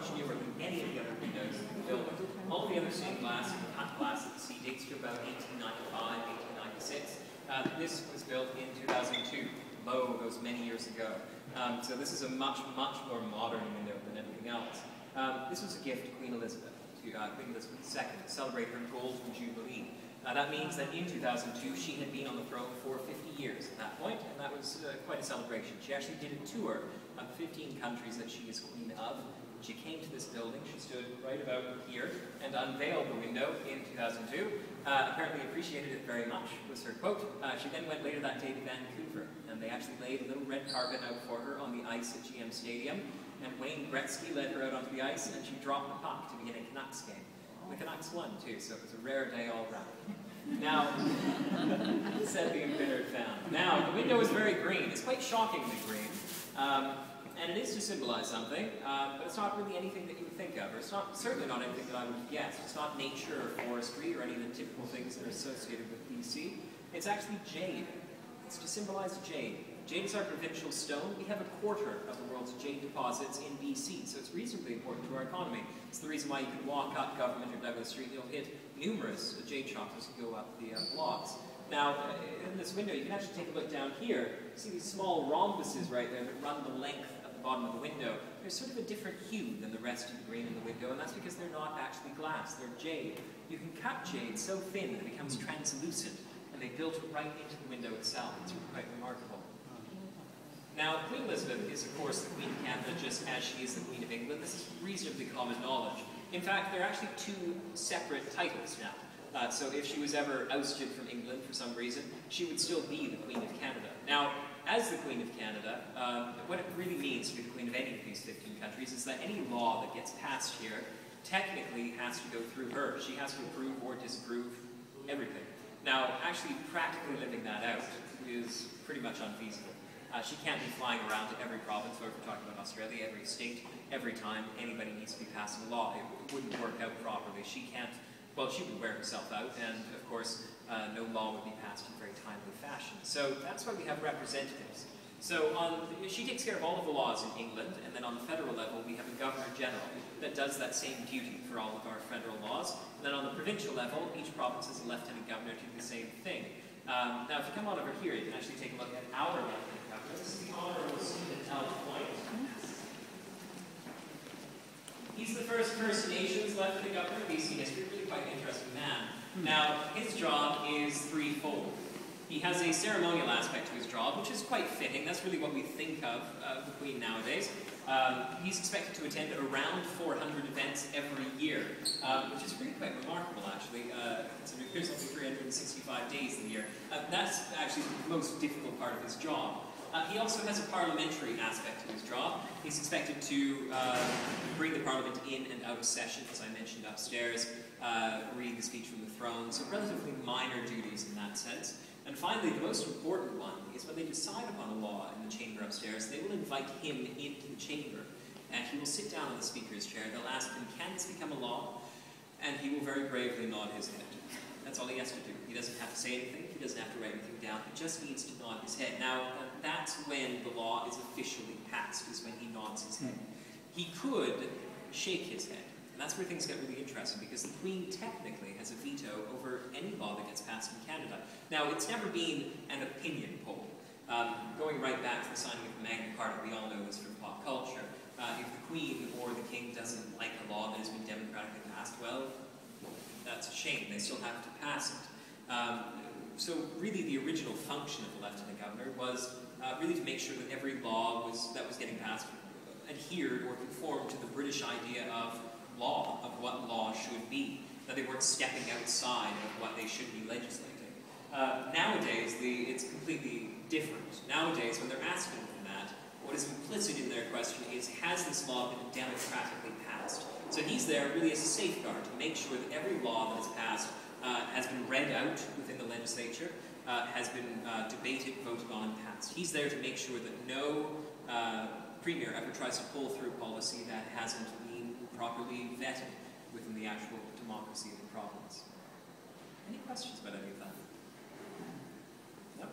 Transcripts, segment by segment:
much newer than any of the other windows in the building. All the other stained glass and cut glass that you see dates to about 1895, 1896. This was built in 2002. Lo, goes many years ago. So this is a much more modern window than anything else. This was a gift to Queen Elizabeth, Queen Elizabeth II, to celebrate her Golden Jubilee. That means that in 2002, she had been on the throne for 50 years at that point, and that was quite a celebration. She actually did a tour of 15 countries that she is queen of. She came to this building, she stood right about here, and unveiled the window in 2002. Apparently appreciated it very much, was her quote. She then went later that day to Vancouver, and they actually laid a little red carpet out for her on the ice at GM Stadium, and Wayne Gretzky led her out onto the ice, and she dropped the puck to begin a Canucks game. The Canucks won, too, so it was a rare day all round. Now, said the embittered fan. Now, the window is very green. It's quite shockingly green. And it is to symbolize something, but it's not really anything that you would think of, or it's not, certainly not anything that I would guess. It's not nature or forestry or any of the typical things that are associated with BC. It's actually jade. It's to symbolize jade. Jade is our provincial stone. We have a quarter of the world's jade deposits in BC, so it's reasonably important to our economy. It's the reason why you can walk up Government or Douglas Street and you'll hit numerous jade shops as you go up the blocks. Now, in this window, you can actually take a look down here. See these small rhombuses right there that run the length of the bottom of the window. They're sort of a different hue than the rest of the green in the window, and that's because they're not actually glass, they're jade. You can cut jade so thin that it becomes translucent, and they built it right into the window itself. It's quite remarkable. Now, Queen Elizabeth is, of course, the Queen of Canada, just as she is the Queen of England. This is reasonably common knowledge. In fact, there are actually two separate titles now. So if she was ever ousted from England for some reason, she would still be the Queen of Canada. Now, as the Queen of Canada, what it really means to be the Queen of any of these 15 countries is that any law that gets passed here technically has to go through her. She has to approve or disapprove everything. Now, actually practically living that out is pretty much unfeasible. She can't be flying around to every province, or if we're talking about Australia, every state, every time anybody needs to be passing a law. It wouldn't work out properly. She can't, well, she would wear herself out, and of course, no law would be passed in a very timely fashion. So that's why we have representatives. So she takes care of all of the laws in England, and then on the federal level, we have a Governor General that does that same duty for all of our federal laws. And then on the provincial level, each province has a Lieutenant Governor to do the same thing. Now, if you come on over here, you can actually take a look at our Lieutenant Governor. This is the Honourable Stephen L. Point. He's the first First Nations Lieutenant Governor in BC history, really quite an interesting man. Now, his job is threefold. He has a ceremonial aspect to his job, which is quite fitting. That's really what we think of the Queen nowadays. He's expected to attend around 400 events every year, which is really quite remarkable, actually. Considering there's only 365 days in the year. That's actually the most difficult part of his job. He also has a parliamentary aspect to his job. He's expected to bring the Parliament in and out of session, as I mentioned upstairs, read the speech from the throne, so relatively minor duties in that sense. And finally, the most important one is when they decide upon a law in the chamber upstairs, they will invite him into the chamber, and he will sit down in the Speaker's chair. They'll ask him, can this become a law? And he will very gravely nod his head. That's all he has to do. He doesn't have to say anything. He doesn't have to write anything down. He just needs to nod his head. Now, that's when the law is officially passed, is when he nods his head. He could shake his head. And that's where things get really interesting, because the Queen technically has a veto over any law that gets passed in Canada. Now, it's never been an opinion poll. Going right back to the signing of the Magna Carta, we all know this from pop culture. If the Queen or the King doesn't like a law that has been democratically passed, well, that's a shame. They still have to pass it. So really the original function of the Lieutenant Governor was really to make sure that every law that was getting passed adhered or conformed to the British idea of law, of what law should be, that they weren't stepping outside of what they should be legislating. Nowadays, it's completely different. Nowadays, when they're asking for that, what is implicit in their question is, has this law been democratically passed? So he's there really as a safeguard to make sure that every law that is passed has been read out within the legislature, has been debated, voted on, and passed. He's there to make sure that no premier ever tries to pull through policy that hasn't been properly vetted within the actual democracy of the province. Any questions about any of that? No?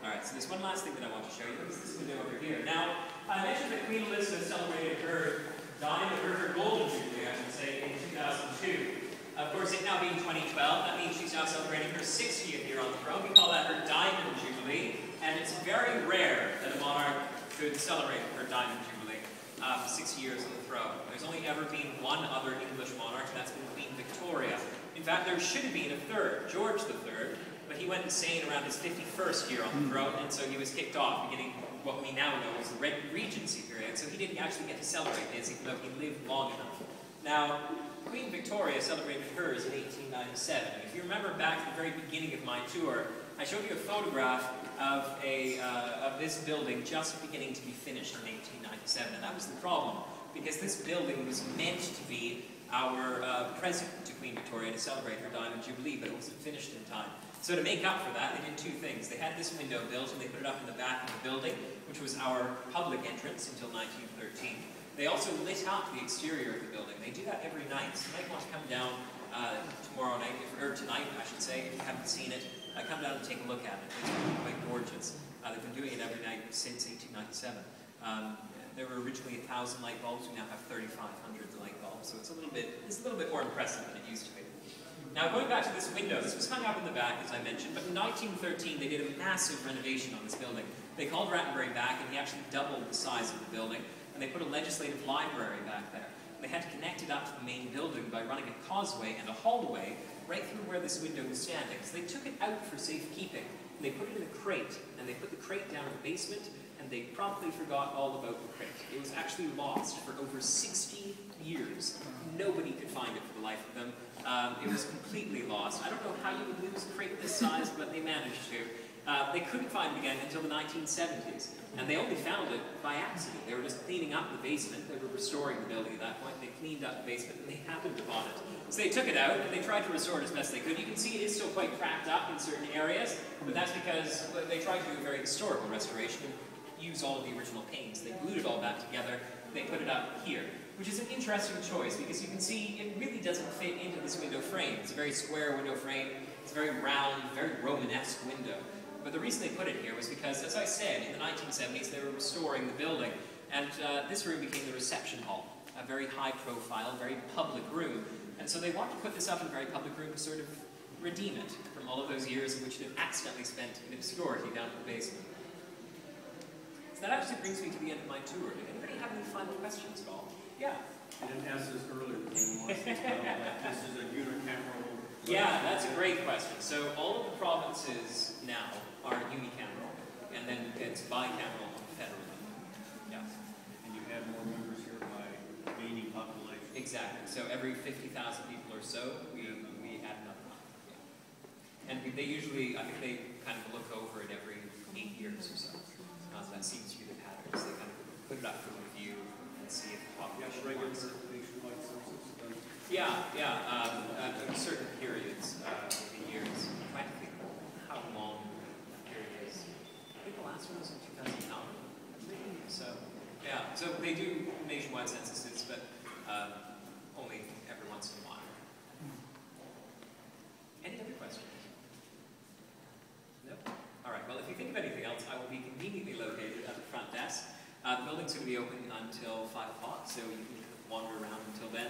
Alright, so there's one last thing that I want to show you. This is the window over here. Now, I mentioned that Queen Elizabeth celebrated her diamond, or her golden jubilee, I should say, in 2002. Of course, it now being 2012, that means she's now celebrating her 60th year on the throne. We call that her Diamond Jubilee, and it's very rare that a monarch could celebrate her Diamond Jubilee, 60 years on the throne. There's only ever been one other English monarch, and that's been Queen Victoria. In fact, there should have been a third, George III, but he went insane around his 51st year on the throne, and so he was kicked off, beginning what we now know as the Regency period, so he didn't actually get to celebrate his, even though he lived long enough. Now, Queen Victoria celebrated hers in 1897. If you remember back at the very beginning of my tour, I showed you a photograph of this building just beginning to be finished in 1897, and that was the problem, because this building was meant to be our present to Queen Victoria to celebrate her Diamond Jubilee, but it wasn't finished in time. So to make up for that, they did two things. They had this window built, and they put it up in the back of the building, which was our public entrance until 1913. They also lit up the exterior of the building. They do that every night. So you might want to come down tomorrow night, or tonight, I should say, if you haven't seen it. Come down and take a look at it. It's really quite gorgeous. They've been doing it every night since 1897. There were originally 1,000 light bulbs. We now have 3,500 light bulbs. So it's a little bit more impressive than it used to be. Now, going back to this window, this was hung up in the back, as I mentioned, but in 1913 they did a massive renovation on this building. They called Rattenbury back, and he actually doubled the size of the building, and they put a legislative library back there. They had to connect it up to the main building by running a causeway and a hallway right through where this window was standing. So they took it out for safekeeping, and they put it in a crate, and they put the crate down in the basement, and they promptly forgot all about the crate. It was actually lost for over 60 years. Nobody could find it for the life of them. It was completely lost. I don't know how you would lose a crate this size, but they managed to. They couldn't find it again until the 1970s, and they only found it by accident. They were just cleaning up the basement. They were restoring the building at that point. They cleaned up the basement, and they happened upon it. So they took it out, and they tried to restore it as best they could. You can see it is still quite cracked up in certain areas, but that's because they tried to do a very historical restoration and use all of the original paints. They glued it all back together. They put it up here, which is an interesting choice because you can see it really doesn't fit into this window frame. It's a very square window frame. It's a very round, very Romanesque window. But the reason they put it here was because, as I said, in the 1970s they were restoring the building, and this room became the reception hall, a very high-profile, very public room. And so they wanted to put this up in a very public room to sort of redeem it from all of those years in which it had accidentally spent in obscurity down in the basement. So that actually brings me to the end of my tour. Did anybody have any final questions at all? Yeah? I didn't ask this earlier, but this is a unicameral. Yeah, that's a great question. So all of the provinces now are unicameral, and then it's bicameral on the federal level. Yeah. And you have more members here by gaining population. Exactly. So every 50,000 people or so, we add another one. Yeah. And they usually, I think they kind of look over it every 8 years or so. That seems to be the pattern. So they kind of put it up for review and see if the population wants it. Yeah, certain periods in years. I'm trying to think how long that period is. I think the last one was in 2009. So, yeah, so they do nationwide censuses, but only every once in a while. Any other questions? No? All right, well, if you think of anything else, I will be conveniently located at the front desk. The building's going to be open until 5 o'clock, so you can wander around until then.